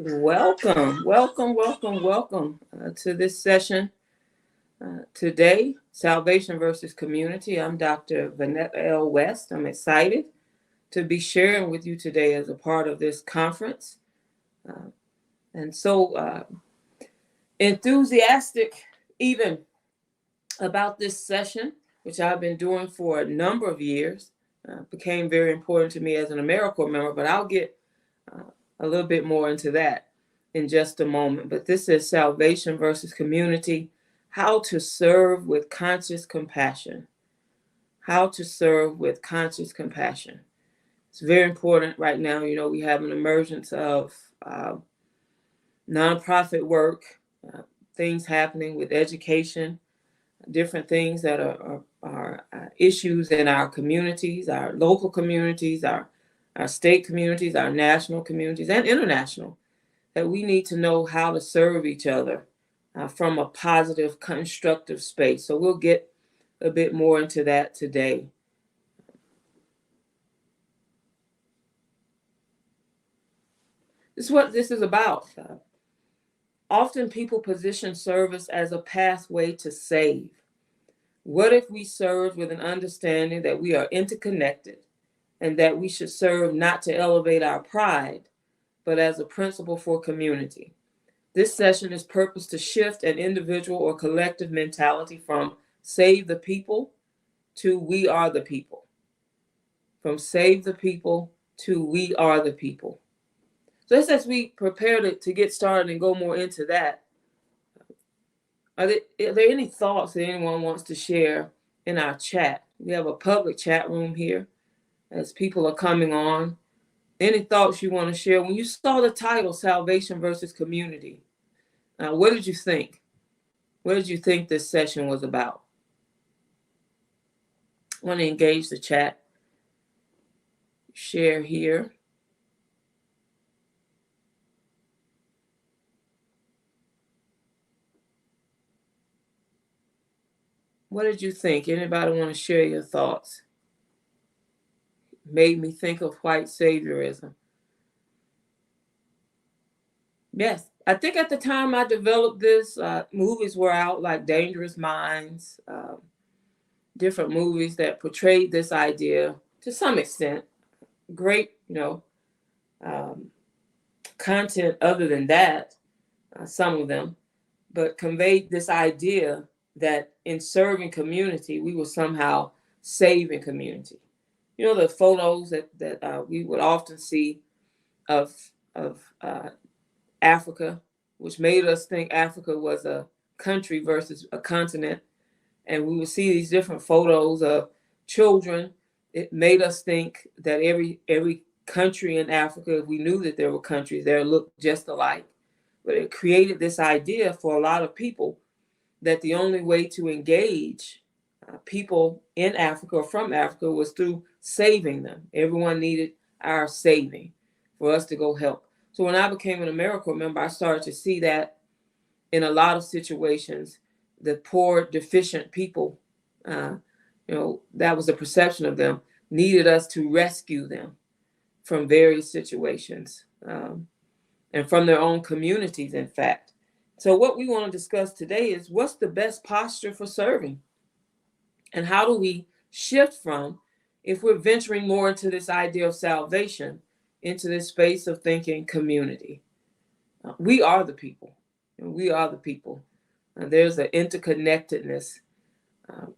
Welcome to this session today, Salvation versus Community. I'm Dr. Vonnetta L. West. I'm excited to be sharing with you today as a part of this conference. Uh, and so enthusiastic even about this session, which I've been doing for a number of years. Became very important to me as an AmeriCorps member, but I'll get uh, a little bit more into that in just a moment. But this is Salvation versus Community, how to serve with conscious compassion. How to serve with conscious compassion. It's very important right now. You know, we have an emergence of nonprofit work, uh, things happening with education, different things that are issues in our communities, our local communities, our state communities, our national communities, and international, that we need to know how to serve each other from a positive, constructive space. So we'll get a bit more into that today. This is what this is about. Often people position service as a pathway to save. What if we served with an understanding that we are interconnected and that we should serve not to elevate our pride, but as a principle for community? This session is purposed to shift an individual or collective mentality from save the people to we are the people. From save the people to we are the people. So just as we prepare to get started and go more into that, are there any thoughts that anyone wants to share in our chat? We have a public chat room here as people are coming on. Any thoughts you want to share? When you saw the title, Salvation versus Community, what did you think? What did you think this session was about? I want to engage the chat. Share here. What did you think? Anybody want to share your thoughts? Made me think of white saviorism. Yes, I think at the time I developed this, movies were out like Dangerous Minds, different movies that portrayed this idea to some extent. Great, content other than that, some of them, but conveyed this idea that in serving community, we were somehow saving community. You know, the photos that we would often see of Africa, which made us think Africa was a country versus a continent. And we would see these different photos of children. It made us think that every country in Africa, if we knew that there were countries there, looked just alike. But it created this idea for a lot of people that the only way to engage people in Africa or from Africa was through saving them. Everyone needed our saving for us to go help. So when I became an AmeriCorps member, I started to see that in a lot of situations, the poor, deficient people, that was the perception of them, needed us to rescue them from various situations and from their own communities, in fact. So what we want to discuss today is what's the best posture for serving? And how do we shift from, if we're venturing more into this idea of salvation, into this space of thinking community? We are the people. And we are the people. There's an interconnectedness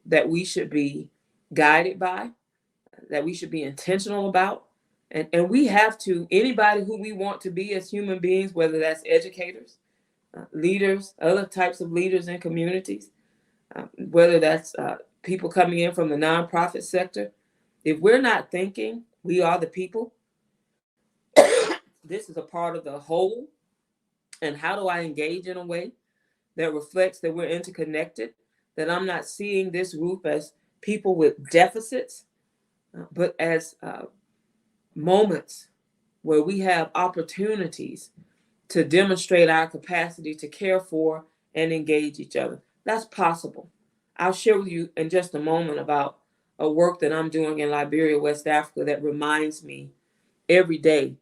that we should be guided by, that we should be intentional about. And we have to, anybody who we want to be as human beings, whether that's educators, leaders, other types of leaders in communities, whether that's people coming in from the nonprofit sector, if we're not thinking we are the people, this is a part of the whole. And how do I engage in a way that reflects that we're interconnected, that I'm not seeing this group as people with deficits, but as moments where we have opportunities to demonstrate our capacity to care for and engage each other. That's possible. I'll share with you in just a moment about a work that I'm doing in Liberia, West Africa, that reminds me every day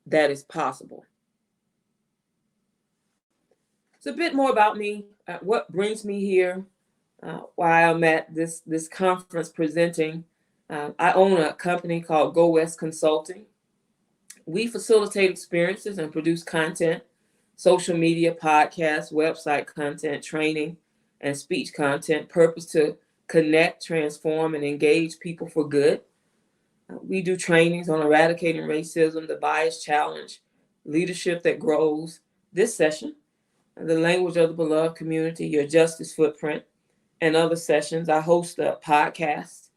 that is possible. It's a bit more about me, what brings me here, why I'm at this conference presenting. I own a company called Go West Consulting. We facilitate experiences and produce content, social media, podcasts, website content, training, and speech content, purpose to connect, transform, and engage people for good. We do trainings on eradicating racism, the bias challenge, leadership that grows. This session, the language of the beloved community, your justice footprint, and other sessions. I host a podcast.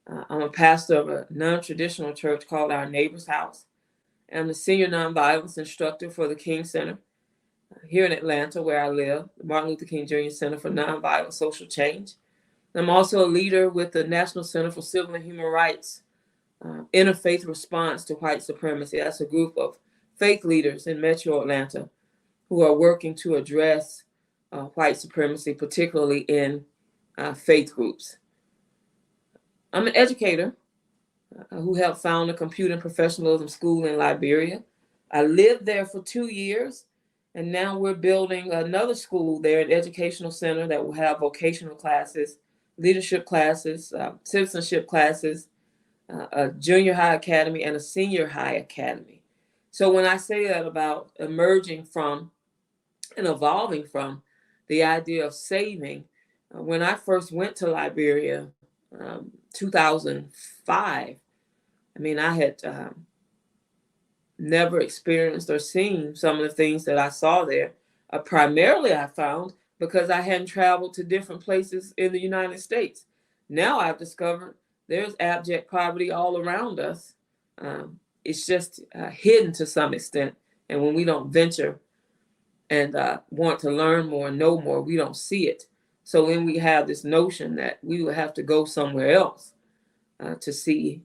I'm a pastor of a non-traditional church called Our Neighbor's House. I'm the senior nonviolence instructor for the King Center here in Atlanta, where I live, the Martin Luther King Jr. Center for Nonviolent Social Change. I'm also a leader with the National Center for Civil and Human Rights, Interfaith Response to White Supremacy. That's a group of faith leaders in Metro Atlanta who are working to address white supremacy, particularly in faith groups. I'm an educator who helped found a computer and professionalism school in Liberia. I lived there for 2 years, and now we're building another school there, an educational center that will have vocational classes, leadership classes, citizenship classes, a junior high academy, and a senior high academy. So when I say that about emerging from and evolving from the idea of saving, when I first went to Liberia, 2005, I mean, I had never experienced or seen some of the things that I saw there. Primarily, I found because I hadn't traveled to different places in the United States. Now I've discovered there's abject poverty all around us. It's just hidden to some extent. And when we don't venture and want to learn more and know more, we don't see it. So then we have this notion that we will have to go somewhere else to see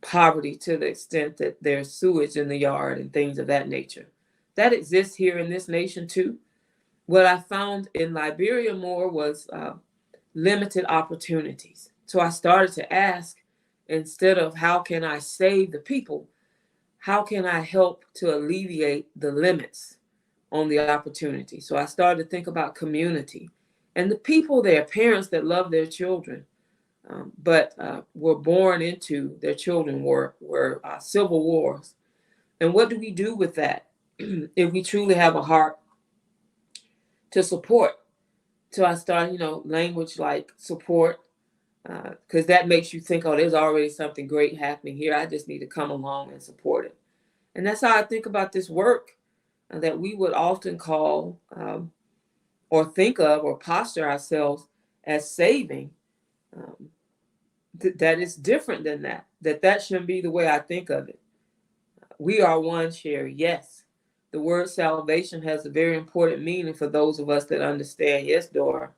poverty to the extent that there's sewage in the yard and things of that nature. That exists here in this nation too. What I found in Liberia more was limited opportunities. So I started to ask, instead of how can I save the people, how can I help to alleviate the limits on the opportunity? So I started to think about community and the people there, parents that love their children, but were born into their children were civil wars. And what do we do with that if we truly have a heart to support? So I started, language like support, because that makes you think, oh, there's already something great happening here. I just need to come along and support it. And that's how I think about this work that we would often call or think of or posture ourselves as saving. That is different than that. That shouldn't be the way I think of it. We are one, Sherry. Yes. The word salvation has a very important meaning for those of us that understand. Yes, Dora.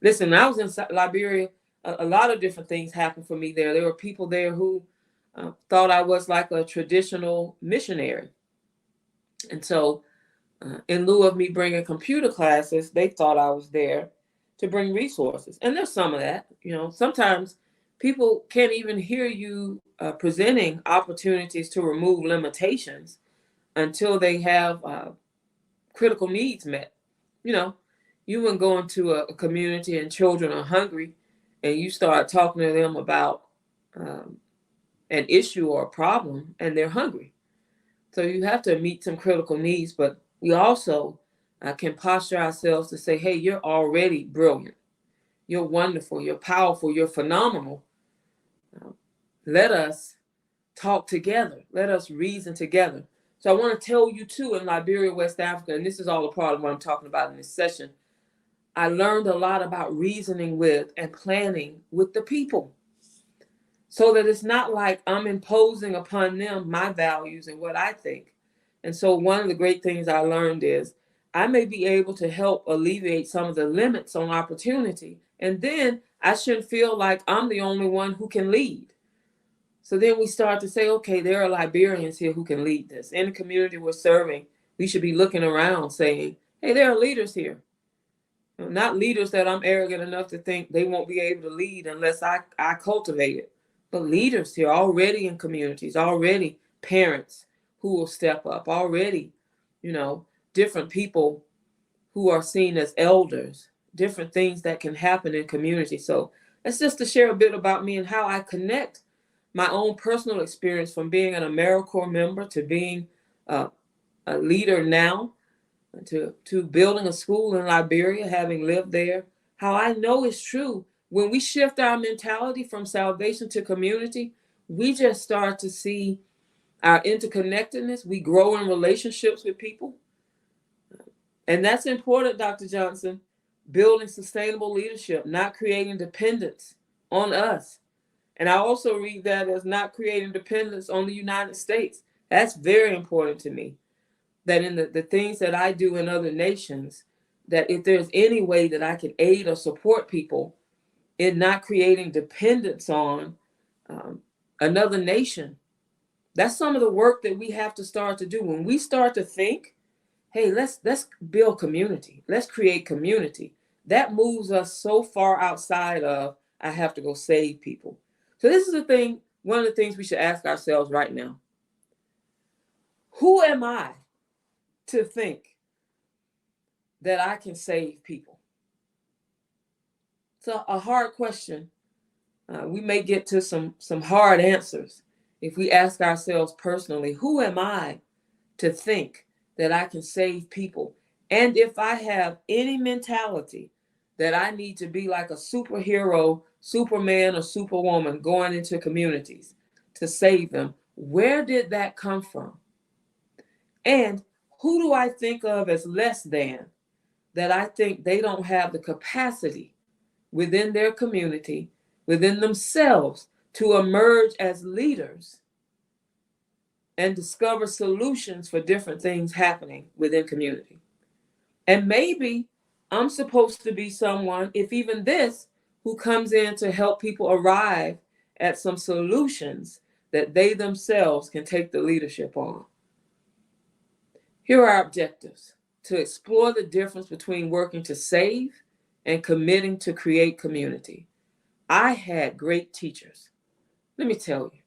Listen, I was in Liberia. A lot of different things happened for me there. There were people there who thought I was like a traditional missionary. And so in lieu of me bringing computer classes, they thought I was there to bring resources. And there's some of that. Sometimes people can't even hear you presenting opportunities to remove limitations until they have critical needs met. You wouldn't go into a community and children are hungry and you start talking to them about an issue or a problem and they're hungry. So you have to meet some critical needs, but we also can posture ourselves to say, hey, you're already brilliant. You're wonderful. You're powerful. You're phenomenal. Let us talk together. Let us reason together. So I want to tell you too, in Liberia, West Africa, and this is all a part of what I'm talking about in this session, I learned a lot about reasoning with and planning with the people so that it's not like I'm imposing upon them my values and what I think. And so one of the great things I learned is I may be able to help alleviate some of the limits on opportunity. And then I shouldn't feel like I'm the only one who can lead. So then we start to say, okay, there are Liberians here who can lead this. In the community we're serving, we should be looking around saying, hey, there are leaders here. Not leaders that I'm arrogant enough to think they won't be able to lead unless I cultivate it. But leaders here already in communities, already parents who will step up, already, different people who are seen as elders, different things that can happen in community. So that's just to share a bit about me and how I connect my own personal experience from being an AmeriCorps member to being a leader now, to building a school in Liberia, having lived there. How I know it's true. When we shift our mentality from salvation to community, we just start to see our interconnectedness. We grow in relationships with people. And that's important, Dr. Johnson. Building sustainable leadership, not creating dependence on us. And I also read that as not creating dependence on the United States. That's very important to me. That in the things that I do in other nations, that if there's any way that I can aid or support people in not creating dependence on another nation, that's some of the work that we have to start to do. When we start to think, hey, let's build community, let's create community, that moves us so far outside of, I have to go save people. So this is the thing, one of the things we should ask ourselves right now. Who am I to think that I can save people? It's a hard question. We may get to some hard answers if we ask ourselves personally, who am I to think that I can save people? And if I have any mentality that I need to be like a superhero, Superman, or Superwoman going into communities to save them, where did that come from? And who do I think of as less than, that I think they don't have the capacity within their community, within themselves, to emerge as leaders and discover solutions for different things happening within community? And maybe I'm supposed to be someone, if even this, who comes in to help people arrive at some solutions that they themselves can take the leadership on. Here are our objectives: to explore the difference between working to save and committing to create community. I had great teachers. Let me tell you,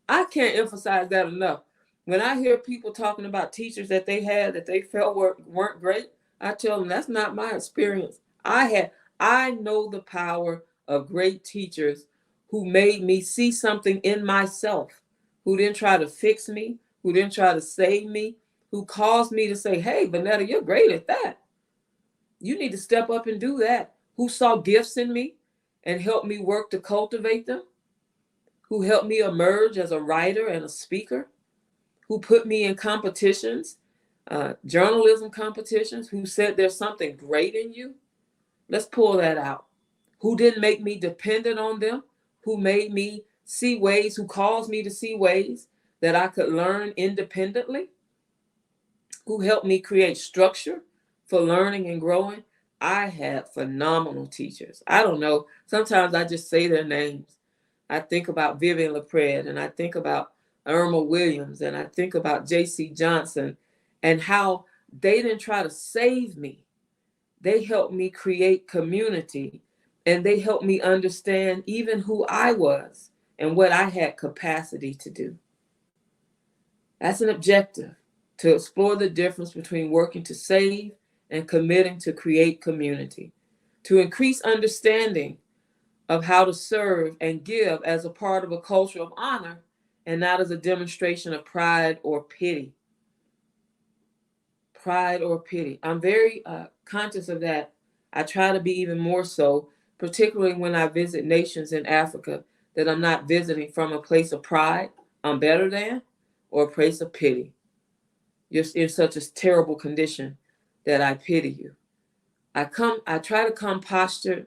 I can't emphasize that enough. When I hear people talking about teachers that they had that they felt weren't great, I tell them that's not my experience. I know the power of great teachers who made me see something in myself, who didn't try to fix me, who didn't try to save me, who caused me to say, hey, Vonnetta, you're great at that. You need to step up and do that. Who saw gifts in me and helped me work to cultivate them, who helped me emerge as a writer and a speaker, who put me in competitions, journalism competitions, who said there's something great in you. Let's pull that out. Who didn't make me dependent on them, who made me see ways, who caused me to see ways that I could learn independently, who helped me create structure for learning and growing. I had phenomenal teachers. I don't know, sometimes I just say their names. I think about Vivian LaPred, and I think about Irma Williams, and I think about J.C. Johnson, and how they didn't try to save me. They helped me create community, and they helped me understand even who I was and what I had capacity to do. That's an objective: to explore the difference between working to save and committing to create community, to increase understanding of how to serve and give as a part of a culture of honor and not as a demonstration of pride or pity. Pride or pity. I'm very conscious of that. I try to be even more so, particularly when I visit nations in Africa, that I'm not visiting from a place of pride, I'm better than, or a place of pity. You're in such a terrible condition that I pity you. I try to come postured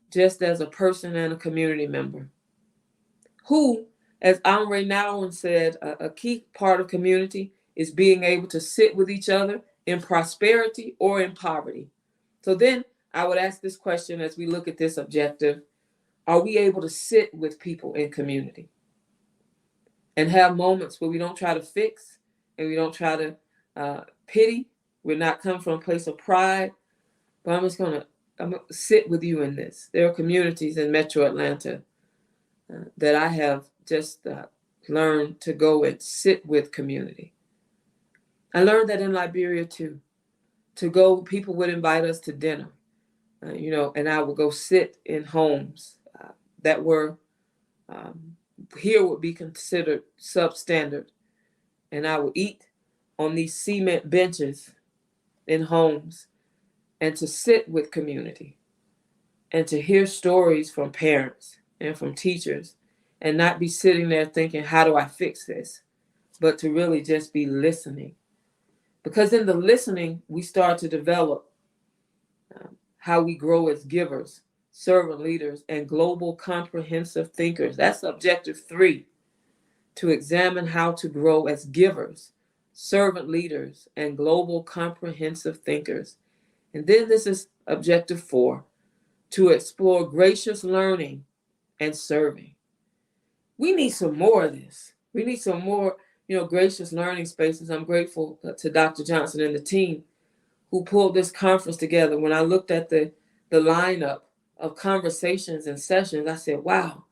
just as a person and a community member who, as Henri Nouwen said, a key part of community is being able to sit with each other in prosperity or in poverty. So then I would ask this question as we look at this objective: are we able to sit with people in community and have moments where we don't try to fix and we don't try to pity? We're not coming from a place of pride, but I'm going to sit with you in this. There are communities in Metro Atlanta that I have just learned to go and sit with community. I learned that in Liberia too. to go, people would invite us to dinner, and I would go sit in homes that were here would be considered substandard. And I would eat on these cement benches in homes and to sit with community and to hear stories from parents and from teachers and not be sitting there thinking, how do I fix this? But to really just be listening. Because in the listening, we start to develop how we grow as givers, servant leaders, and global comprehensive thinkers. That's objective 3, to examine how to grow as givers, servant leaders, and global comprehensive thinkers. And then this is objective 4, to explore gracious learning and serving. We need some more of this. We need some more, gracious learning spaces. I'm grateful to Dr. Johnson and the team who pulled this conference together. When I looked at the lineup of conversations and sessions, I said, wow,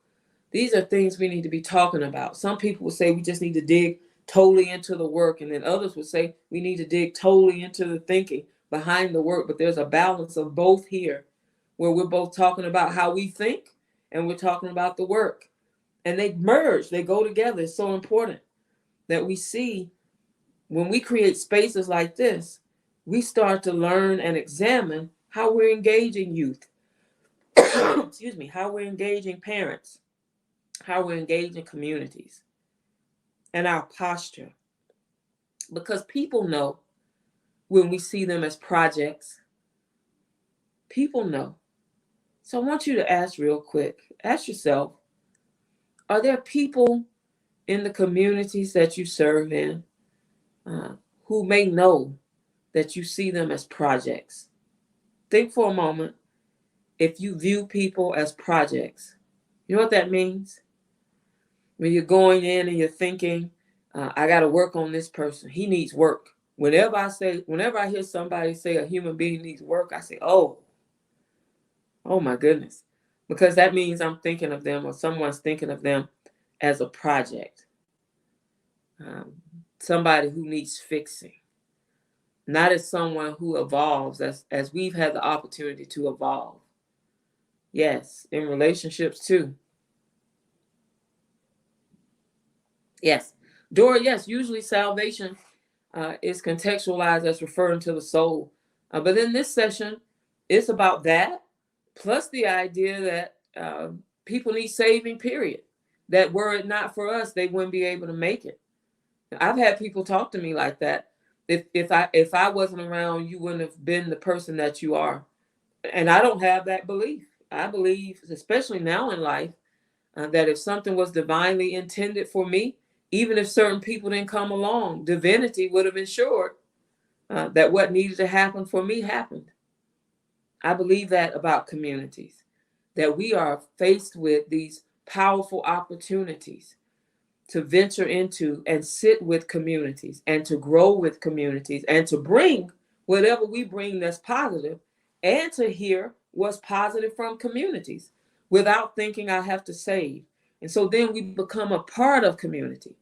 these are things we need to be talking about. Some people would say we just need to dig totally into the work, and then others would say we need to dig totally into the thinking behind the work. But there's a balance of both here, where we're both talking about how we think and we're talking about the work. And they merge, they go together. It's so important that we see when we create spaces like this, we start to learn and examine how we're engaging youth, excuse me, how we're engaging parents, how we're engaging communities, and our posture. Because people know when we see them as projects. People know. So I want you to ask real quick, ask yourself, are there people in the communities that you serve in who may know that you see them as projects? Think for a moment. If you view people as projects, you know what that means? When you're going in and you're thinking, I got to work on this person. He needs work. Whenever I hear somebody say a human being needs work, I say, oh my goodness. Because that means I'm thinking of them, or someone's thinking of them as a project. Somebody who needs fixing. Not as someone who evolves as we've had the opportunity to evolve. Yes, in relationships too. Yes. Dora, yes, usually salvation is contextualized as referring to the soul. But in this session, it's about that, plus the idea that people need saving, period. That were it not for us, they wouldn't be able to make it. I've had people talk to me like that. If I wasn't around, you wouldn't have been the person that you are. And I don't have that belief. I believe, especially now in life, that if something was divinely intended for me, even if certain people didn't come along, divinity would have ensured that what needed to happen for me happened. I believe that about communities, that we are faced with these powerful opportunities to venture into and sit with communities and to grow with communities and to bring whatever we bring that's positive, and to hear what's positive from communities without thinking I have to save. And so then we become a part of community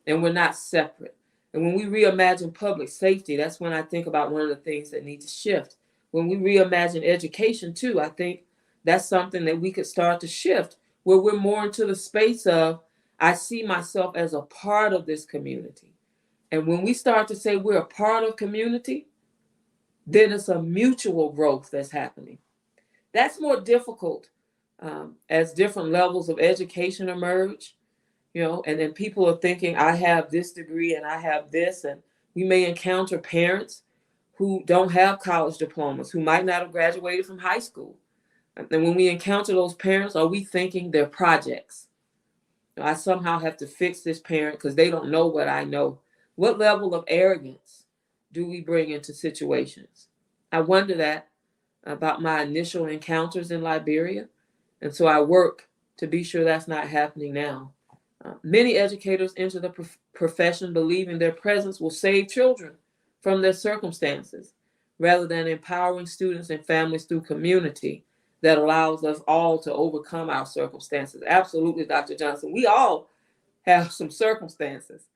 and we're not separate. And when we reimagine public safety, that's when I think about one of the things that need to shift. When we reimagine education too, I think that's something that we could start to shift, where we're more into the space of, I see myself as a part of this community. And when we start to say we're a part of community, then it's a mutual growth that's happening. That's more difficult as different levels of education emerge, and then people are thinking, I have this degree and I have this, and we may encounter parents who don't have college diplomas, who might not have graduated from high school. And when we encounter those parents, are we thinking they're projects? I somehow have to fix this parent because they don't know what I know. What level of arrogance do we bring into situations? I wonder that about my initial encounters in Liberia. And so I work to be sure that's not happening now. Many educators enter the profession believing their presence will save children from their circumstances, rather than empowering students and families through community that allows us all to overcome our circumstances. Absolutely, Dr. Johnson. We all have some circumstances.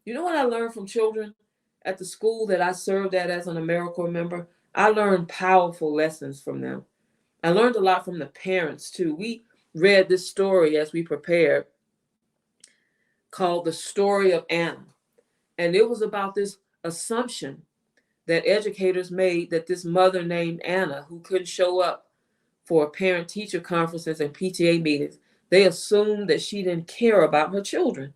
You know what I learned from children at the school that I served at as an AmeriCorps member, I learned powerful lessons from them. I learned a lot from the parents too. We read this story as we prepared called The Story of Anna. And it was about this assumption that educators made that this mother named Anna, who couldn't show up for parent-teacher conferences and PTA meetings, they assumed that she didn't care about her children.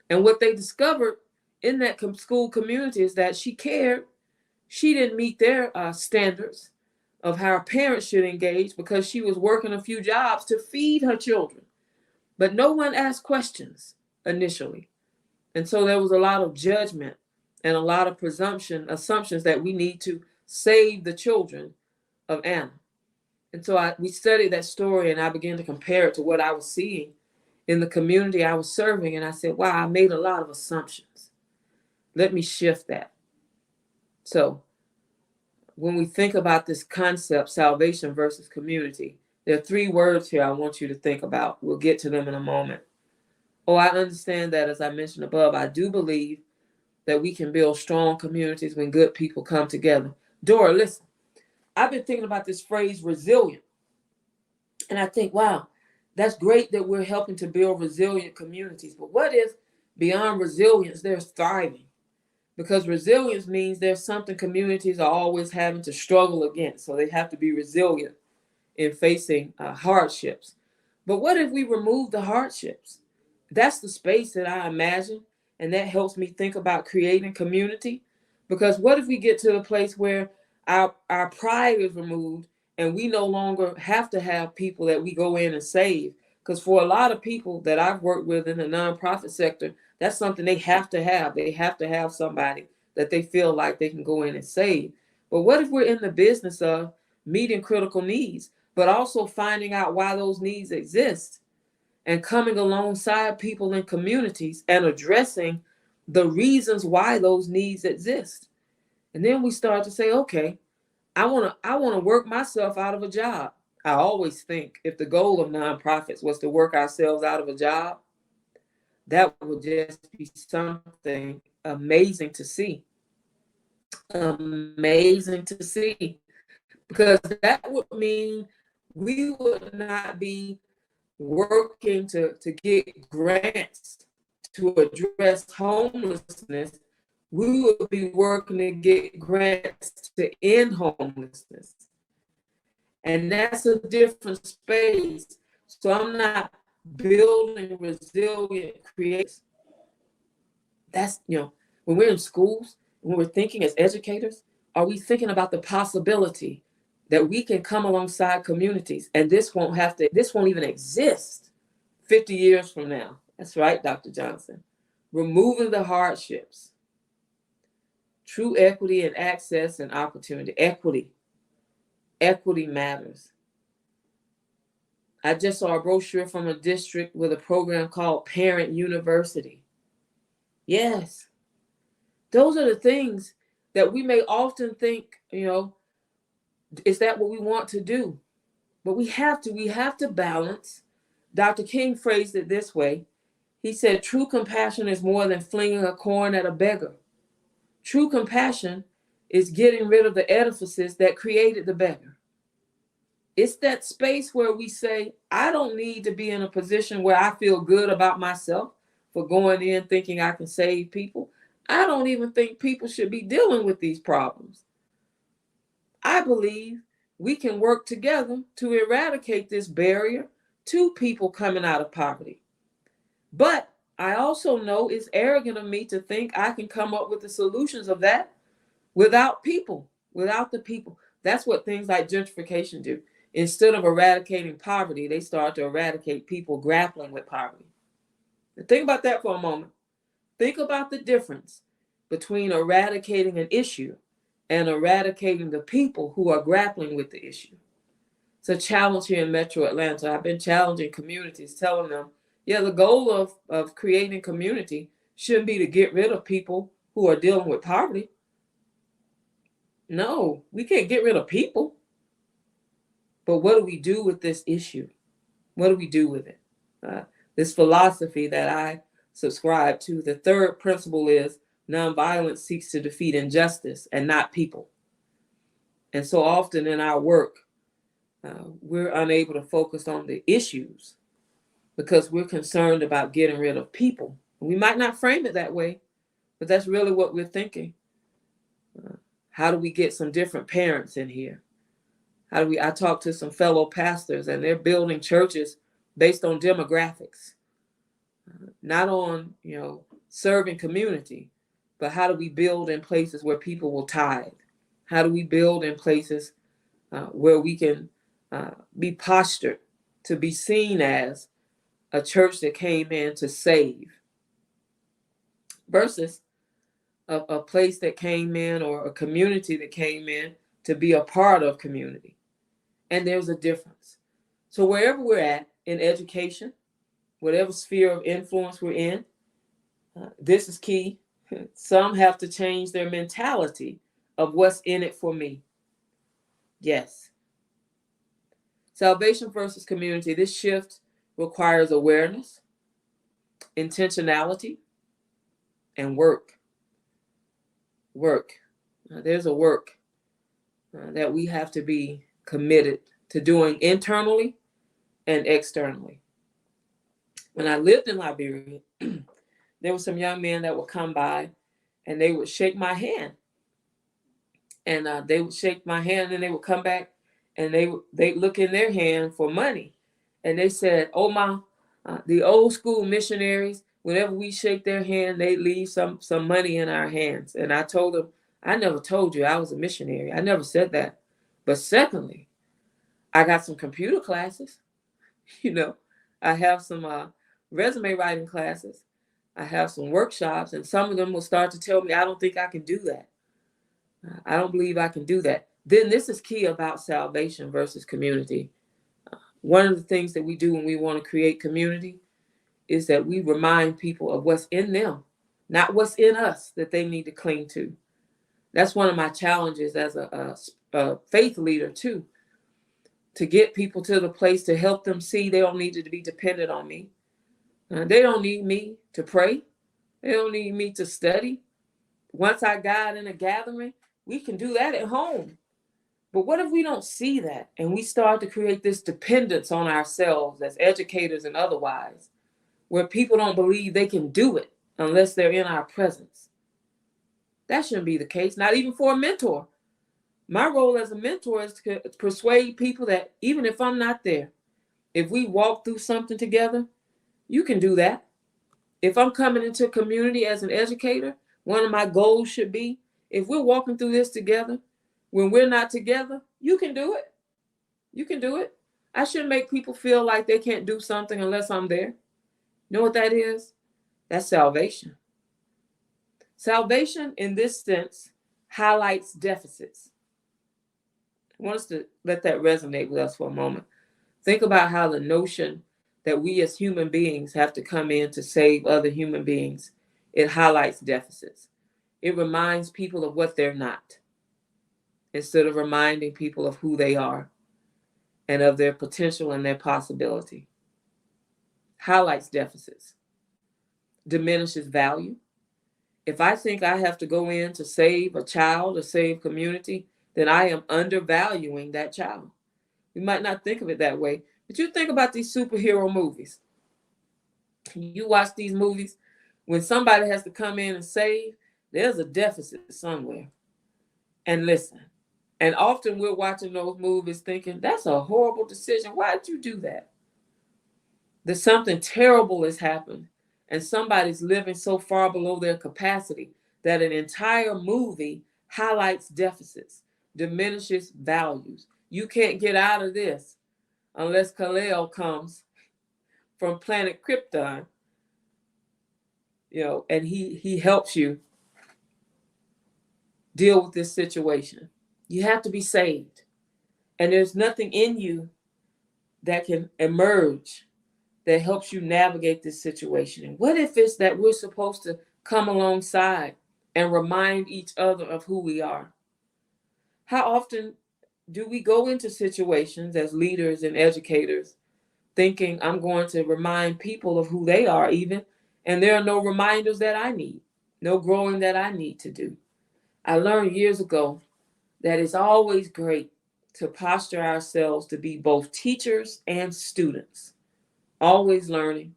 And what they discovered in that school community is that she cared. She didn't meet their standards of how parents should engage because she was working a few jobs to feed her children. But no one asked questions initially. And so there was a lot of judgment and a lot of assumptions that we need to save the children of Anna. And so we studied that story, and I began to compare it to what I was seeing in the community I was serving. And I said, wow, I made a lot of assumptions. Let me shift that. So when we think about this concept, salvation versus community, there are 3 words here I want you to think about. We'll get to them in a moment. Oh, I understand that, as I mentioned above, I do believe that we can build strong communities when good people come together. Dora, listen, I've been thinking about this phrase resilient. And I think, wow, that's great that we're helping to build resilient communities. But what if beyond resilience, there's thriving? Because resilience means there's something communities are always having to struggle against. So they have to be resilient in facing hardships. But what if we remove the hardships? That's the space that I imagine. And that helps me think about creating community. Because what if we get to the place where our pride is removed and we no longer have to have people that we go in and save? Because for a lot of people that I've worked with in the nonprofit sector, that's something they have to have. They have to have somebody that they feel like they can go in and save. But what if we're in the business of meeting critical needs, but also finding out why those needs exist and coming alongside people in communities and addressing the reasons why those needs exist? And then we start to say, okay, I want to work myself out of a job. I always think if the goal of nonprofits was to work ourselves out of a job, that would just be something amazing to see. Amazing to see. Because that would mean we would not be working to get grants to address homelessness. We would be working to get grants to end homelessness. And that's a different space. So I'm not building resilient creators. That's, when we're in schools, when we're thinking as educators, are we thinking about the possibility that we can come alongside communities and this won't even exist 50 years from now? That's right, Dr. Johnson. Removing the hardships. True equity and access and opportunity. Equity matters. I just saw a brochure from a district with a program called Parent University. Yes. Those are the things that we may often think, is that what we want to do? But we have to balance. Dr. King phrased it this way. He said, true compassion is more than flinging a coin at a beggar. True compassion is getting rid of the edifices that created the beggar. It's that space where we say, I don't need to be in a position where I feel good about myself for going in thinking I can save people. I don't even think people should be dealing with these problems. I believe we can work together to eradicate this barrier to people coming out of poverty. But I also know it's arrogant of me to think I can come up with the solutions of that without the people. That's what things like gentrification do. Instead of eradicating poverty, they start to eradicate people grappling with poverty. And think about that for a moment. Think about the difference between eradicating an issue and eradicating the people who are grappling with the issue. It's a challenge here in Metro Atlanta. I've been challenging communities, telling them, the goal of creating community shouldn't be to get rid of people who are dealing with poverty. No, we can't get rid of people. But what do we do with this issue? What do we do with it? This philosophy that I subscribe to, the third principle is Nonviolence seeks to defeat injustice and not people. And so often in our work, we're unable to focus on the issues because we're concerned about getting rid of people. We might not frame it that way, but that's really what we're thinking. How do we get some different parents in here? I talk to some fellow pastors, and they're building churches based on demographics, not on, serving community, but how do we build in places where people will tithe? How do we build in places where we can be postured to be seen as a church that came in to save versus a place that came in, or a community that came in to be a part of community? And there's a difference. So wherever we're at in education, whatever sphere of influence we're in, this is key. Some have to change their mentality of what's in it for me. Yes. Salvation versus community. This shift requires awareness, intentionality, and work. There's a work that we have to be committed to doing internally and externally. When I lived in Liberia, there were some young men that would come by and they would shake my hand. And they would shake my hand and they would come back and they'd look in their hand for money. And they said, "Oh, the old school missionaries, whenever we shake their hand, they leave some money in our hands." And I told them, "I never told you I was a missionary. I never said that. But secondly, I got some computer classes. I have some resume writing classes. I have some workshops, and some of them will start to tell me, I don't think I can do that. I don't believe I can do that." Then this is key about salvation versus community. One of the things that we do when we want to create community is that we remind people of what's in them, not what's in us that they need to cling to. That's one of my challenges as a faith leader too, to get people to the place to help them see they don't need to be dependent on me. They don't need me to pray. They don't need me to study. Once I guide in a gathering, we can do that at home. But what if we don't see that and we start to create this dependence on ourselves as educators and otherwise, where people don't believe they can do it unless they're in our presence? That shouldn't be the case, not even for a mentor. My role as a mentor is to persuade people that even if I'm not there, if we walk through something together, you can do that. If I'm coming into a community as an educator, one of my goals should be, if we're walking through this together, when we're not together, you can do it. You can do it. I shouldn't make people feel like they can't do something unless I'm there. You know what that is? That's salvation. Salvation, in this sense, highlights deficits. I want us to let that resonate with us for a moment. Think about how the notion that we as human beings have to come in to save other human beings, it highlights deficits. It reminds people of what they're not, instead of reminding people of who they are and of their potential and their possibility. Highlights deficits. Diminishes value. If I think I have to go in to save a child or save community, then I am undervaluing that child. We might not think of it that way, but you think about these superhero movies. You watch these movies, when somebody has to come in and save, there's a deficit somewhere. And listen, and often we're watching those movies thinking, that's a horrible decision. Why did you do that? That something terrible has happened and somebody's living so far below their capacity that an entire movie highlights deficits, diminishes values. You can't get out of this unless Kal-El comes from planet Krypton, and he helps you deal with this situation. You have to be saved. And there's nothing in you that can emerge that helps you navigate this situation. And what if it's that we're supposed to come alongside and remind each other of who we are? How often do we go into situations as leaders and educators thinking I'm going to remind people of who they are even, and there are no reminders that I need? no growing that I need to do. I learned years ago that it's always great to posture ourselves to be both teachers and students, always learning,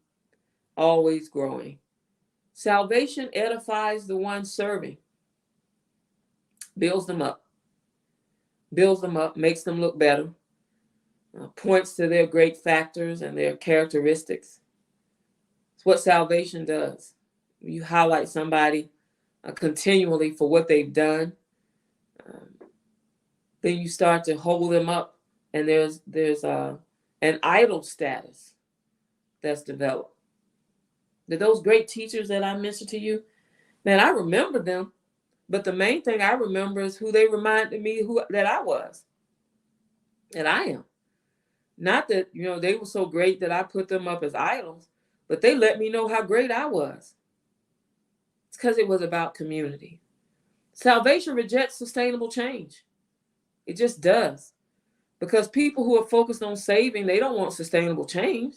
always growing. Salvation edifies the one serving, builds them up, makes them look better, points to their great factors and their characteristics. It's what salvation does. You highlight somebody continually for what they've done, then you start to hold them up, and there's an idol status that's developed. Those great teachers that I mentioned to you, man, I remember them, but the main thing I remember is who they reminded me that I was, and I am. Not that, they were so great that I put them up as idols, but they let me know how great I was. It's because it was about community. Salvation rejects sustainable change. It just does. Because people who are focused on saving, they don't want sustainable change,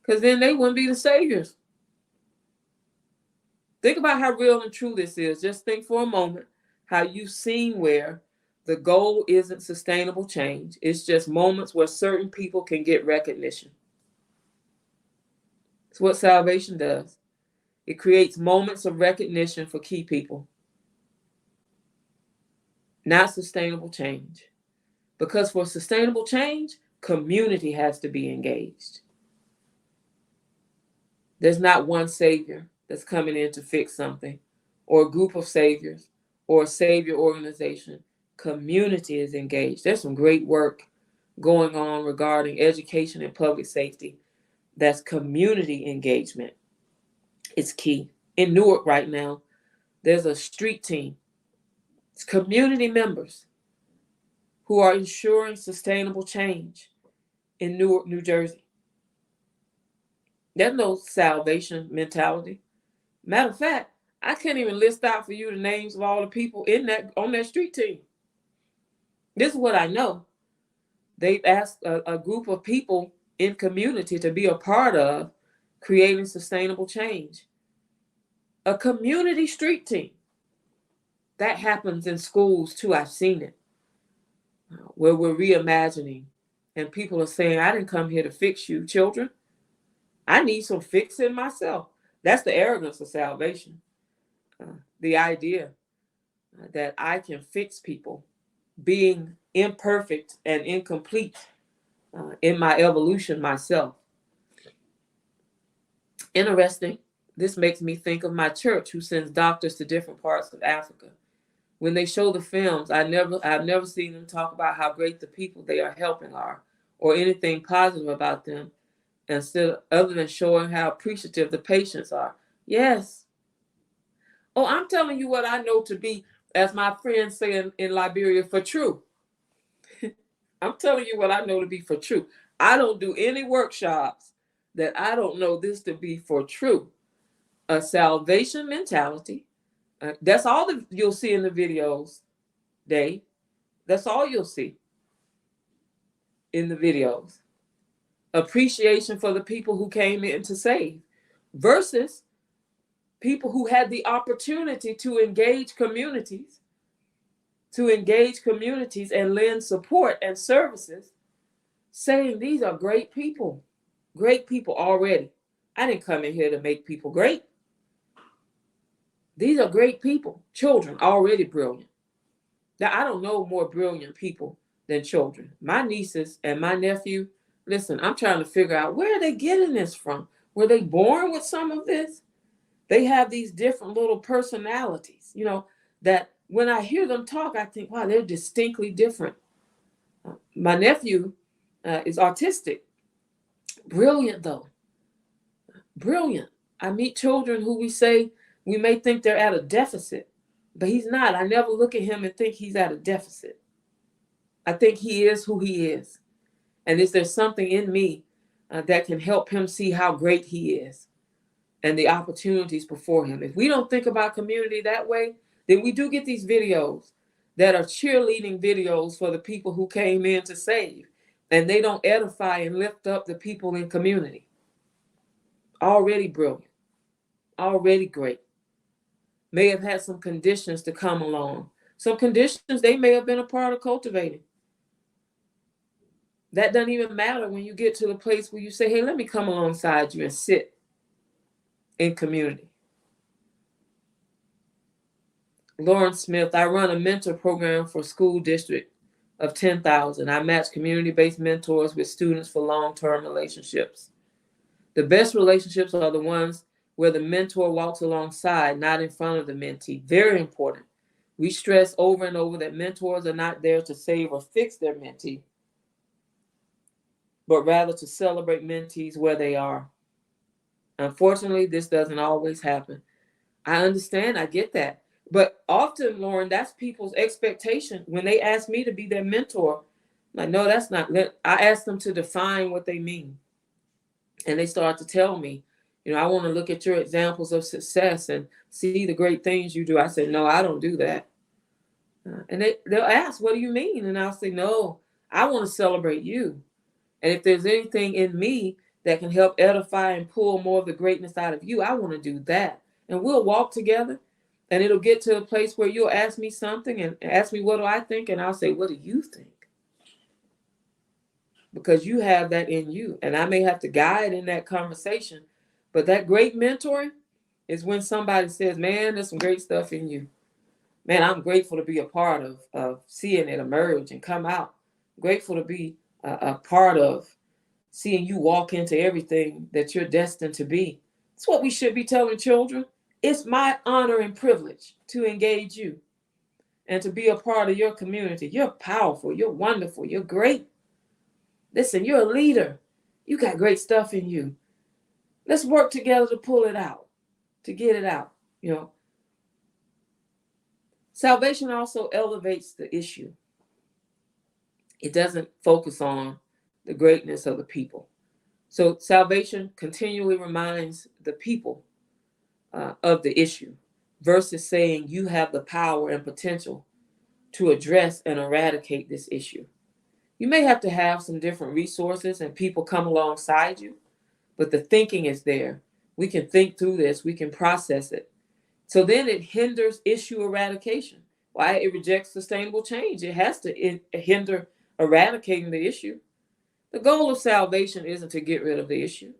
because then they wouldn't be the saviors. Think about how real and true this is. Just think for a moment how you've seen where the goal isn't sustainable change. It's just moments where certain people can get recognition. It's what salvation does. It creates moments of recognition for key people. Not sustainable change. Because for sustainable change, community has to be engaged. There's not one savior that's coming in to fix something, or a group of saviors, or a savior organization. Community is engaged. There's some great work going on regarding education and public safety. That's community engagement. It's key. In Newark right now, there's a street team. It's community members who are ensuring sustainable change in Newark, New Jersey. There's no salvation mentality. Matter of fact, I can't even list out for you the names of all the people on that street team. This is what I know. They've asked a group of people in community to be a part of creating sustainable change. A community street team. That happens in schools too. I've seen it. Where we're reimagining, and people are saying, I didn't come here to fix you, children. I need some fixing myself. That's the arrogance of salvation. The idea that I can fix people, being imperfect and incomplete in my evolution myself. Interesting. This makes me think of my church, who sends doctors to different parts of Africa. When they show the films, I've never seen them talk about how great the people they are helping are, or anything positive about them, other than showing how appreciative the patients are. Yes. Oh, I'm telling you what I know to be, as my friends say in Liberia, for true. I'm telling you what I know to be for true. I don't do any workshops that I don't know this to be for true. A salvation mentality. That's all you'll see in the videos, Dave. That's all you'll see in the videos. Appreciation for the people who came in to save versus people who had the opportunity to engage communities and lend support and services, saying these are great people already. I didn't come in here to make people great. These are great people, children, already brilliant. Now, I don't know more brilliant people than children. My nieces and my nephew, listen, I'm trying to figure out, where are they getting this from? Were they born with some of this? They have these different little personalities, that when I hear them talk, I think, wow, they're distinctly different. My nephew is autistic. Brilliant, though. Brilliant. I meet children who we may think they're at a deficit, but he's not. I never look at him and think he's at a deficit. I think he is who he is. And is there something in me that can help him see how great he is and the opportunities before him? If we don't think about community that way, then we do get these videos that are cheerleading videos for the people who came in to save, and they don't edify and lift up the people in community. Already brilliant, already great. may have had some conditions to come along. Some conditions they may have been a part of cultivating. That doesn't even matter when you get to the place where you say, hey, let me come alongside you and sit in community. Lauren Smith, I run a mentor program for a school district of 10,000. I match community-based mentors with students for long-term relationships. The best relationships are the ones where the mentor walks alongside, not in front of the mentee. Very important. We stress over and over that mentors are not there to save or fix their mentee, but rather to celebrate mentees where they are. Unfortunately, this doesn't always happen. I understand, I get that. But often, Lauren, that's people's expectation. When they ask me to be their mentor, I'm like, no, that's not. I ask them to define what they mean. And they start to tell me, I want to look at your examples of success and see the great things you do. I say, no, I don't do that. And they'll ask, what do you mean? And I'll say, no, I want to celebrate you. And if there's anything in me that can help edify and pull more of the greatness out of you, I want to do that. And we'll walk together, and it'll get to a place where you'll ask me something and ask me, what do I think? And I'll say, what do you think? Because you have that in you. And I may have to guide in that conversation. But that great mentoring is when somebody says, man, there's some great stuff in you. Man, I'm grateful to be a part of seeing it emerge and come out. Grateful to be a part of seeing you walk into everything that you're destined to be. It's what we should be telling children. It's my honor and privilege to engage you and to be a part of your community. You're powerful. You're wonderful. You're great. Listen, you're a leader. You got great stuff in you. Let's work together to pull it out, to get it out, Salvation also elevates the issue. It doesn't focus on the greatness of the people. So salvation continually reminds the people of the issue versus saying you have the power and potential to address and eradicate this issue. You may have to have some different resources and people come alongside you, but the thinking is there. We can think through this. We can process it. So then it hinders issue eradication. Why? It rejects sustainable change. It has to hinder eradicating the issue. The goal of salvation isn't to get rid of the issue.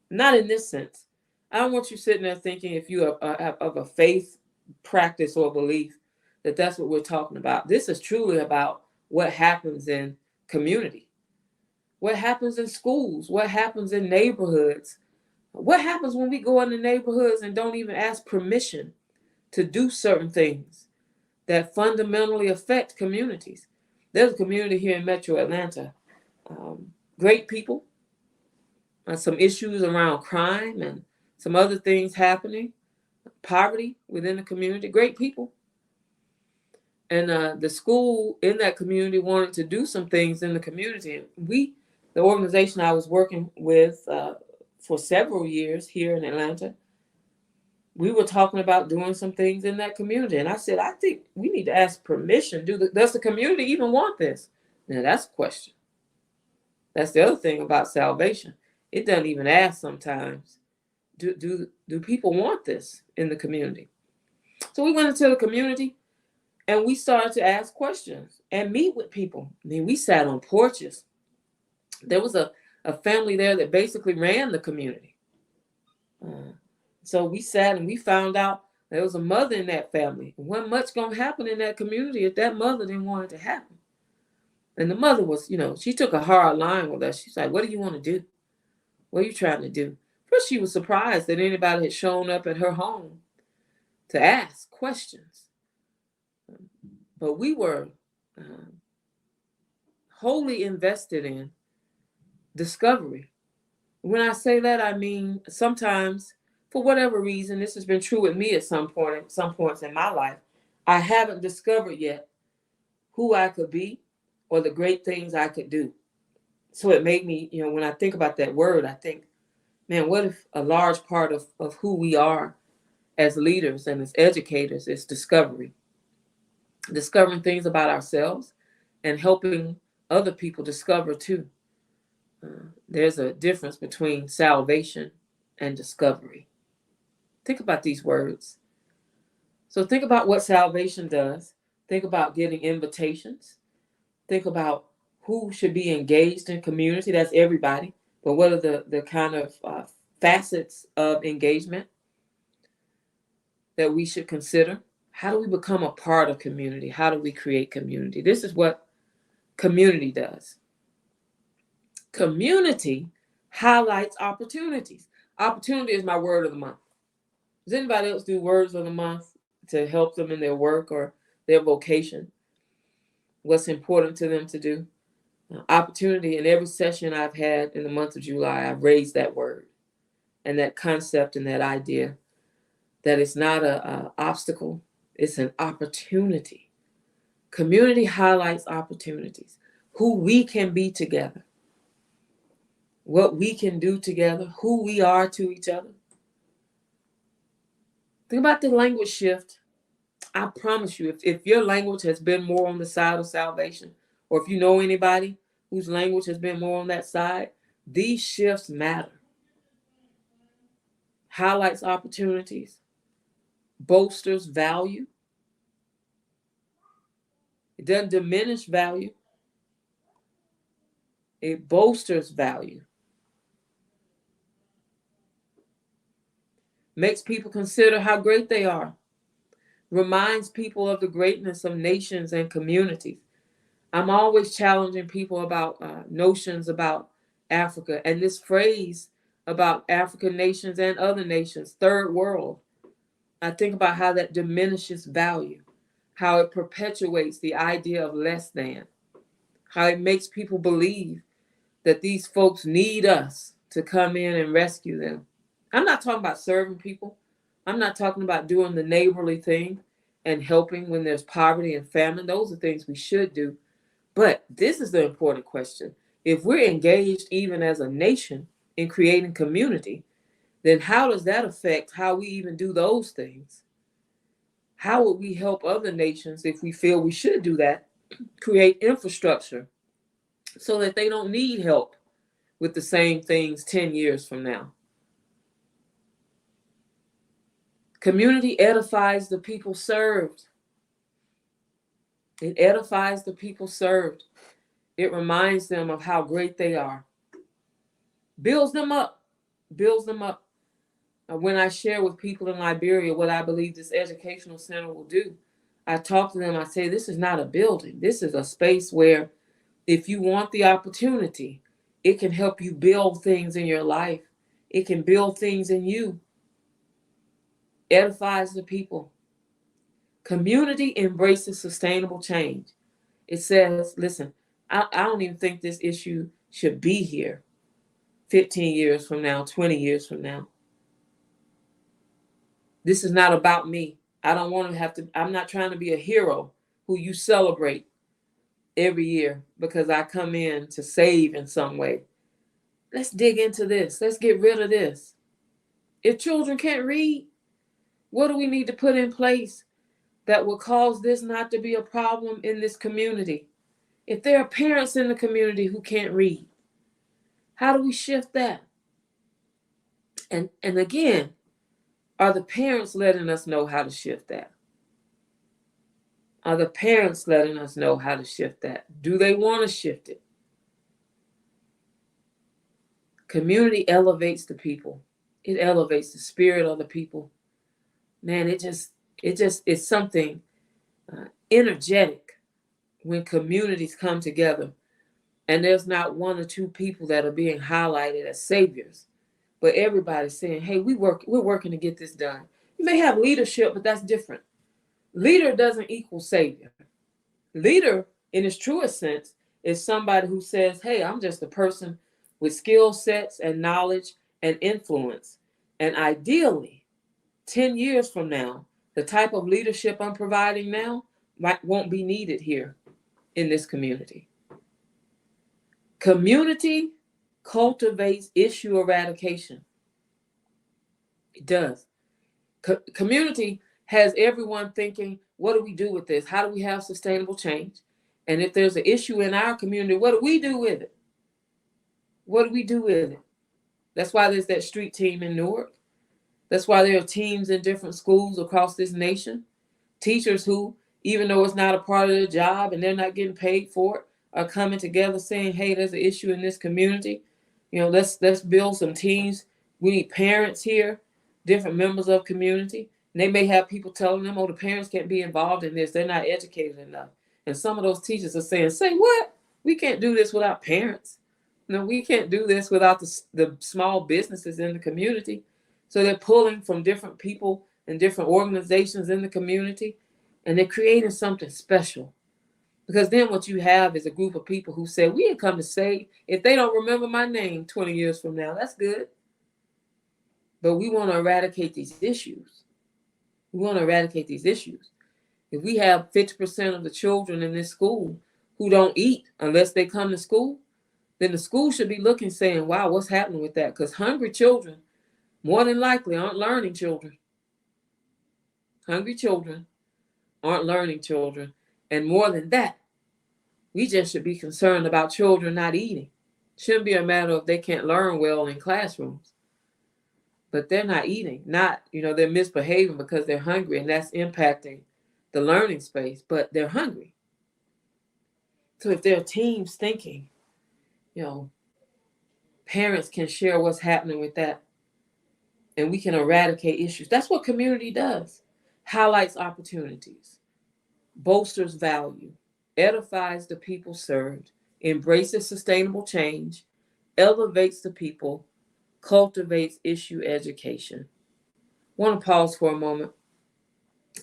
Not in this sense. I don't want you sitting there thinking if you have of a faith practice or belief that that's what we're talking about. This is truly about what happens in community, what happens in schools, what happens in neighborhoods, what happens when we go into neighborhoods and don't even ask permission to do certain things that fundamentally affect communities. There's a community here in Metro Atlanta, great people, some issues around crime and some other things happening, poverty within the community, great people. And the school in that community wanted to do some things in the community. The organization I was working with for several years here in Atlanta, we were talking about doing some things in that community. And I said, I think we need to ask permission. Does the community even want this? Now, that's a question. That's the other thing about salvation. It doesn't even ask sometimes, do people want this in the community? So we went into the community and we started to ask questions and meet with people. I mean, we sat on porches. There was a family there that basically ran the community. So we sat and we found out there was a mother in that family. There wasn't much going to happen in that community if that mother didn't want it to happen. And the mother was, she took a hard line with us. She's like, what do you want to do? What are you trying to do? First, she was surprised that anybody had shown up at her home to ask questions. But we were wholly invested in discovery. When I say that, I mean sometimes, for whatever reason, this has been true with me at some points in my life, I haven't discovered yet who I could be or the great things I could do. So it made me, when I think about that word, I think, man, what if a large part of who we are as leaders and as educators is discovery? Discovering things about ourselves and helping other people discover too. There's a difference between salvation and discovery. Think about these words. So think about what salvation does. Think about getting invitations. Think about who should be engaged in community. That's everybody. But what are the kind of facets of engagement that we should consider? How do we become a part of community? How do we create community? This is what community does. Community highlights opportunities. Opportunity is my word of the month. Does anybody else do words of the month to help them in their work or their vocation? What's important to them to do? Opportunity. In every session I've had in the month of July, I've raised that word and that concept and that idea that it's not an obstacle, it's an opportunity. Community highlights opportunities, who we can be together, what we can do together, who we are to each other. Think about the language shift. I promise you, if your language has been more on the side of salvation, or if you know anybody whose language has been more on that side, these shifts matter. Highlights opportunities, bolsters value. It doesn't diminish value. It bolsters value. Makes people consider how great they are. Reminds people of the greatness of nations and communities. I'm always challenging people about notions about Africa and this phrase about African nations and other nations, third world. I think about how that diminishes value, how it perpetuates the idea of less than, how it makes people believe that these folks need us to come in and rescue them. I'm not talking about serving people. I'm not talking about doing the neighborly thing and helping when there's poverty and famine. Those are things we should do. But this is the important question. If we're engaged even as a nation in creating community, then how does that affect how we even do those things? How would we help other nations if we feel we should do that, create infrastructure so that they don't need help with the same things 10 years from now? Community edifies the people served. It edifies the people served. It reminds them of how great they are. Builds them up. Builds them up. When I share with people in Liberia what I believe this educational center will do, I talk to them, I say, this is not a building. This is a space where if you want the opportunity, it can help you build things in your life. It can build things in you. Edifies the people. Community embraces sustainable change. It says, listen, I don't even think this issue should be here 15 years from now, 20 years from now. This is not about me. I don't want to have to, I'm not trying to be a hero who you celebrate every year because I come in to save in some way. Let's dig into this. Let's get rid of this. If children can't read, what do we need to put in place that will cause this not to be a problem in this community? If there are parents in the community who can't read, how do we shift that? And again, are the parents letting us know how to shift that? Are the parents letting us know how to shift that? Do they want to shift it? Community elevates the people. It elevates the spirit of the people. Man, it's something energetic when communities come together and there's not one or two people that are being highlighted as saviors, but everybody's saying, hey, we're working to get this done. You may have leadership, but that's different. Leader doesn't equal savior. Leader, in its truest sense, is somebody who says, hey, I'm just a person with skill sets and knowledge and influence. And ideally, 10 years from now, the type of leadership I'm providing now won't be needed here in this community. Community cultivates issue eradication. It does. Community has everyone thinking, what do we do with this? How do we have sustainable change? And if there's an issue in our community, what do we do with it? What do we do with it? That's why there's that street team in Newark. That's why there are teams in different schools across this nation. Teachers who, even though it's not a part of their job and they're not getting paid for it, are coming together saying, hey, there's an issue in this community. Let's build some teams. We need parents here, different members of community. And they may have people telling them, oh, the parents can't be involved in this. They're not educated enough. And some of those teachers are saying, say what? We can't do this without parents. No, we can't do this without the small businesses in the community. So they're pulling from different people and different organizations in the community, and they're creating something special. Because then what you have is a group of people who say, we ain't come to say, if they don't remember my name 20 years from now, that's good. But we want to eradicate these issues. We want to eradicate these issues. If we have 50% of the children in this school who don't eat unless they come to school, then the school should be looking, saying, wow, what's happening with that? Because hungry children, more than likely, aren't learning children. Hungry children aren't learning children. And more than that, we just should be concerned about children not eating. Shouldn't be a matter of they can't learn well in classrooms. But they're not eating. They're misbehaving because they're hungry, and that's impacting the learning space, but they're hungry. So if there are teams thinking, parents can share what's happening with that, and we can eradicate issues. That's what community does. Highlights opportunities, bolsters value, edifies the people served, embraces sustainable change, elevates the people, cultivates issue education. I want to pause for a moment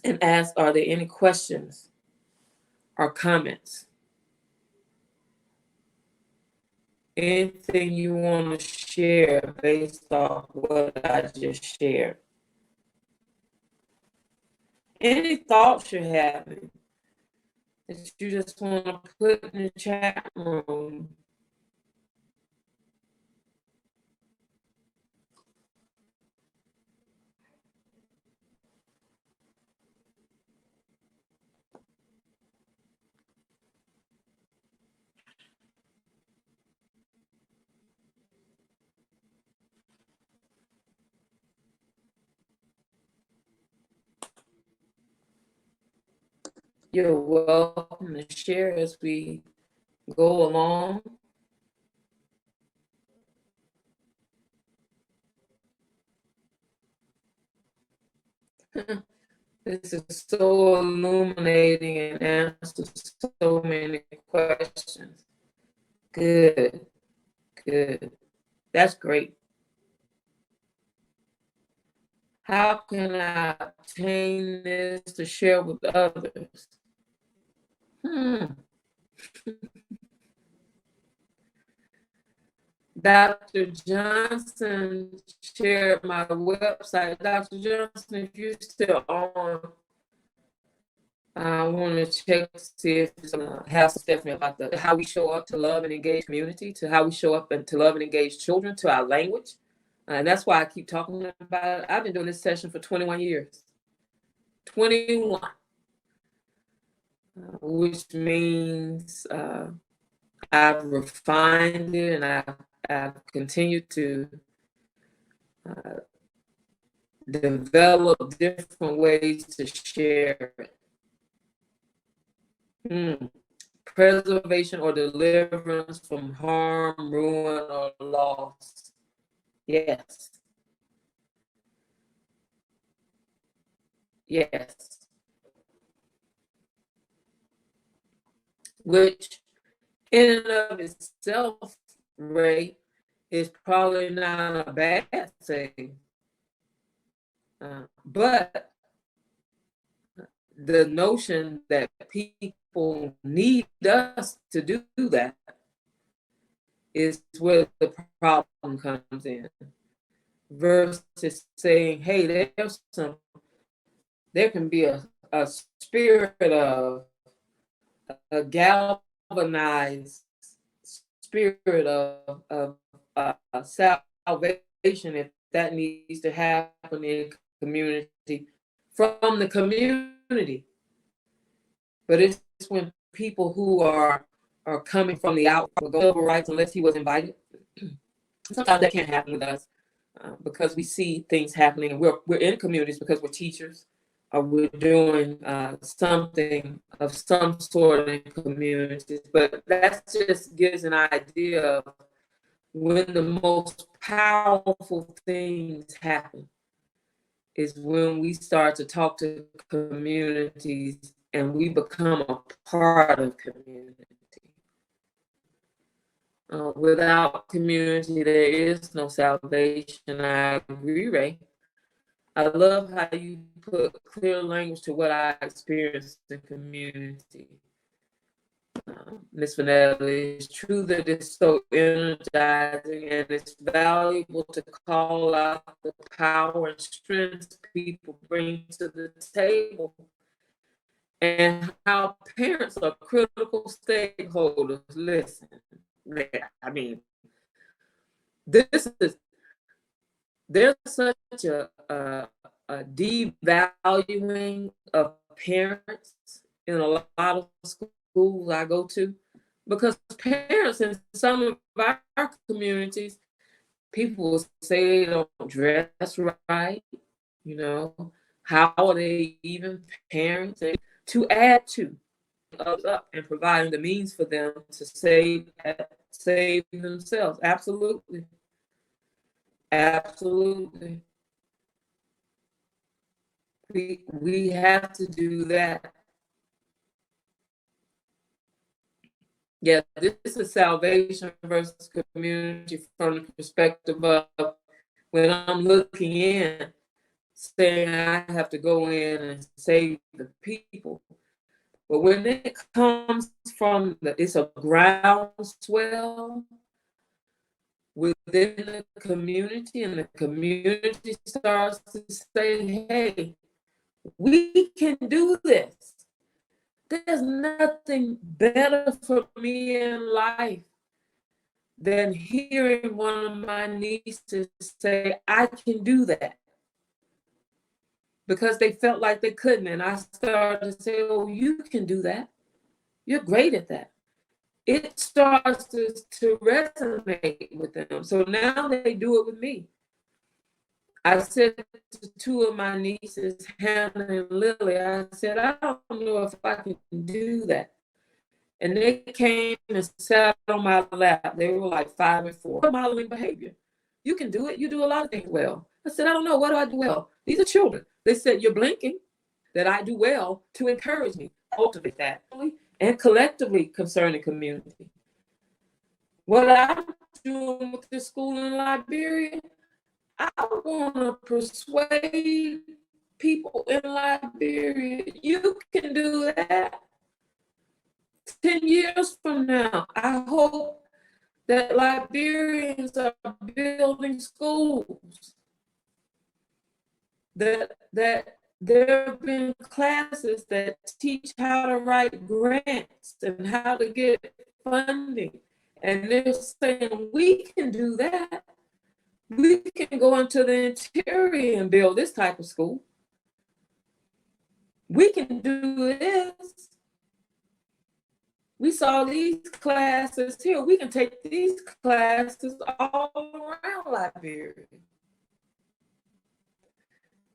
and ask, are there any questions or comments? Anything you want to share based off what I just shared? Any thoughts you're having that you just want to put in the chat room? You're welcome to share as we go along. This is so illuminating and answers so many questions. Good. That's great. How can I obtain this to share with others? Dr. Johnson shared my website. Dr. Johnson, if you're still on, I want to check to see if have Stephanie about how we show up to love and engage community, to how we show up and to love and engage children, to our language. And that's why I keep talking about it. I've been doing this session for 21 years. 21. Which means I've refined it, and I've continued to develop different ways to share it. Preservation or deliverance from harm, ruin, or loss. Yes. Which in and of itself, Ray, is probably not a bad thing. But the notion that people need us to do that is where the problem comes in. Versus saying, hey, there can be a spirit of a galvanized spirit of salvation, if that needs to happen in community, from the community. But it's when people who are coming from the outside, civil rights, unless he was invited, sometimes that can't happen with us because we see things happening, and we're in communities because we're teachers, we're doing something of some sort in communities. But that just gives an idea of when the most powerful things happen is when we start to talk to communities and we become a part of community. Without community, there is no salvation. I agree, Ray. I love how you put clear language to what I experienced in community. Ms. Vonnetta, it's true that it's so energizing and it's valuable to call out the power and strength people bring to the table and how parents are critical stakeholders. Listen, I mean, there's such a devaluing of parents in a lot of schools I go to, because parents in some of our communities, people will say they don't dress right, you know, how are they even parents? To add to others up and providing the means for them to save themselves. Absolutely. Absolutely. We have to do that. Yeah, this is salvation versus community from the perspective of when I'm looking in, saying I have to go in and save the people. But when it comes from it's a groundswell within the community, and the community starts to say, hey, we can do this. There's nothing better for me in life than hearing one of my nieces say, I can do that. Because they felt like they couldn't. And I started to say, oh, you can do that. You're great at that. It starts to resonate with them. So now they do it with me. I said to two of my nieces, Hannah and Lily, I said, I don't know if I can do that. And they came and sat on my lap. They were like 5 and 4. Modeling behavior. You can do it. You do a lot of things well. I said, I don't know. What do I do well? These are children. They said, you're blinking that I do well to encourage me, cultivate that, and collectively concerning community. What I'm doing with this school in Liberia, I want to persuade people in Liberia, you can do that. 10 years from now, I hope that Liberians are building schools, that there have been classes that teach how to write grants and how to get funding. And they're saying, we can do that. We can go into the interior and build this type of school. We can do this. We saw these classes here. We can take these classes all around Liberia.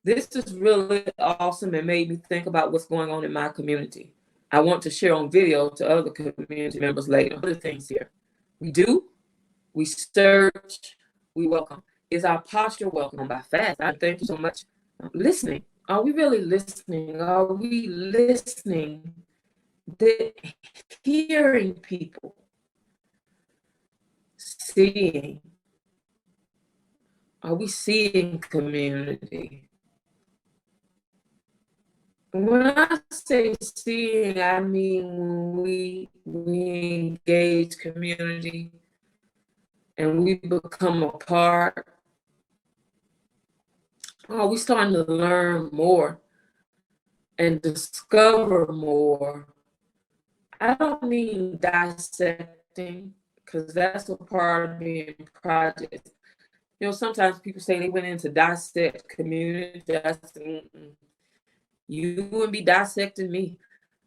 This is really awesome and made me think about what's going on in my community. I want to share on video to other community members later. Other things here. We search, we welcome. Is our posture welcome by fast? I thank you so much. Listening. Are we really listening? Are we listening? Hearing people, seeing. Are we seeing community? When I say seeing, I mean we engage community and we become a part. Oh, we starting to learn more and discover more. I don't mean dissecting, because that's a part of being project. You know, sometimes people say they went in to dissect community. You wouldn't be dissecting me,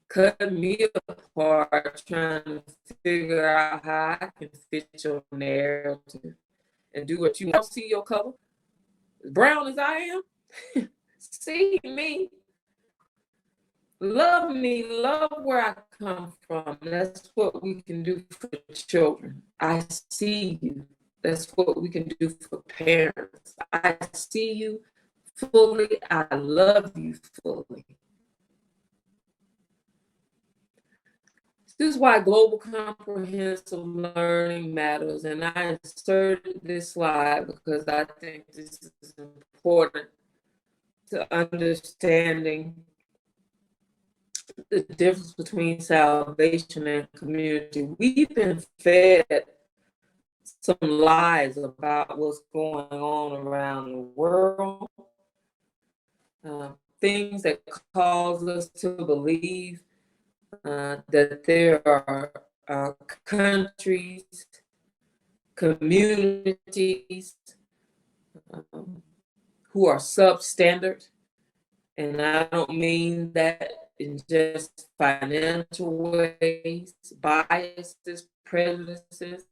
cut me apart, trying to figure out how I can fit your narrative and do what you want. See your color, as brown as I am. See me. Love me, love where I come from. That's what we can do for children. I see you. That's what we can do for parents. I see you fully. I love you fully. This is why global comprehensive learning matters. And I inserted this slide because I think this is important to understanding the difference between salvation and community. We've been fed some lies about what's going on around the world, things that cause us to believe that there are countries, communities who are substandard. And I don't mean that in just financial ways, biases, prejudices.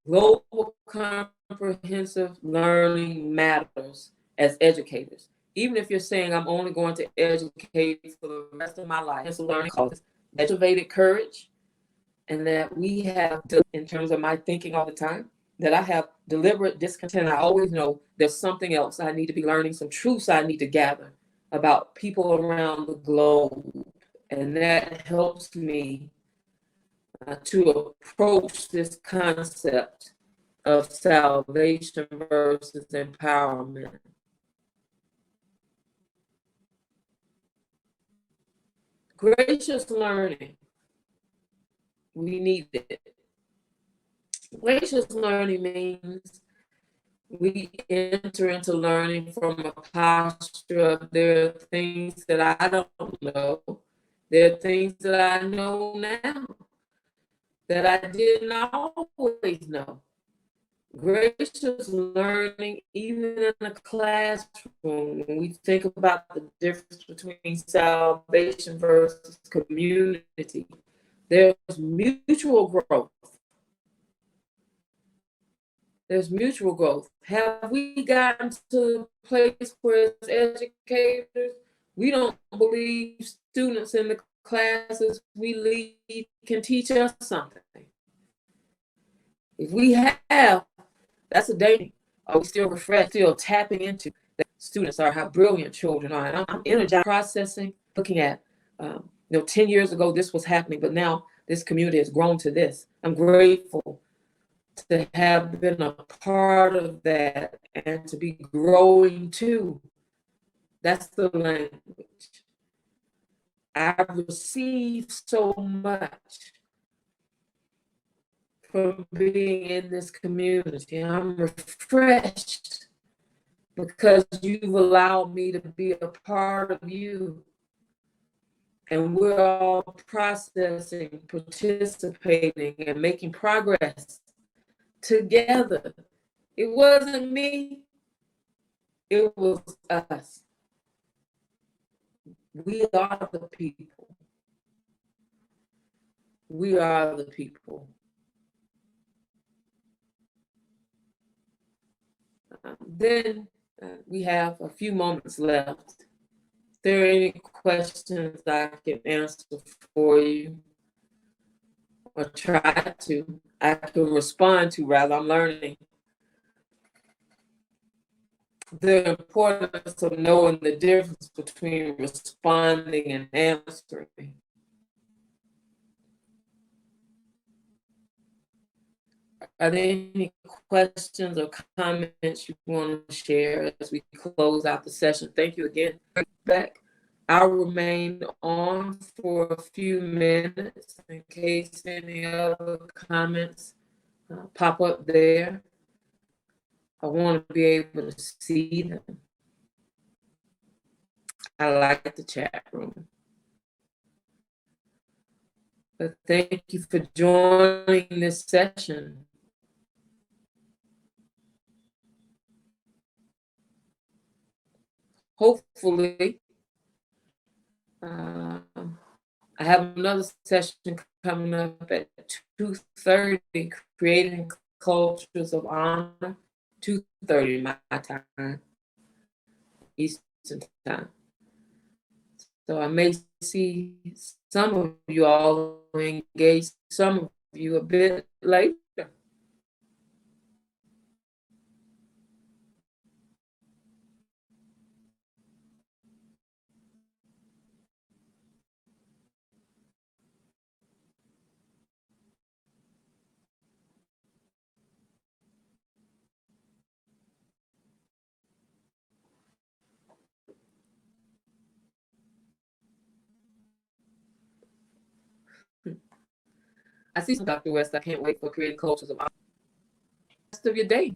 Global comprehensive learning matters as educators. Even if you're saying I'm only going to educate for the rest of my life, it's a learning causes motivated courage, and that we have, in terms of my thinking all the time, that I have deliberate discontent. I always know there's something else I need to be learning, some truths I need to gather about people around the globe. And that helps me to approach this concept of salvation versus empowerment. Gracious learning, we need it. Gracious learning means we enter into learning from a posture of there are things that I don't know. There are things that I know now that I didn't always know. Gracious learning, even in a classroom, when we think about the difference between salvation versus community, there's mutual growth. There's mutual growth. Have we gotten to a place where, as educators, we don't believe students in the classes we lead can teach us something? If we have, that's a danger. Are we still refreshed, still tapping into that students are, how brilliant children are? And I'm energized, processing, looking at, 10 years ago, this was happening, but now this community has grown to this. I'm grateful to have been a part of that and to be growing too. That's the language. I received so much from being in this community. I'm refreshed because you've allowed me to be a part of you. And we're all processing, participating, and making progress together. It wasn't me, it was us. We are the people. We are the people. Then we have a few moments left. If there are any questions I can answer for you, or try to, I can respond to, rather, I'm learning. The importance of knowing the difference between responding and answering. Are there any questions or comments you want to share as we close out the session? Thank you again. Back. I'll remain on for a few minutes in case any other comments pop up there. I want to be able to see them. I like the chat room. But thank you for joining this session. Hopefully, I have another session coming up at 2:30, creating cultures of honor, 2:30 my time, Eastern time. So I may see some of you all engage, some of you a bit later. I see some Dr. West. I can't wait for creating cultures of rest of your day.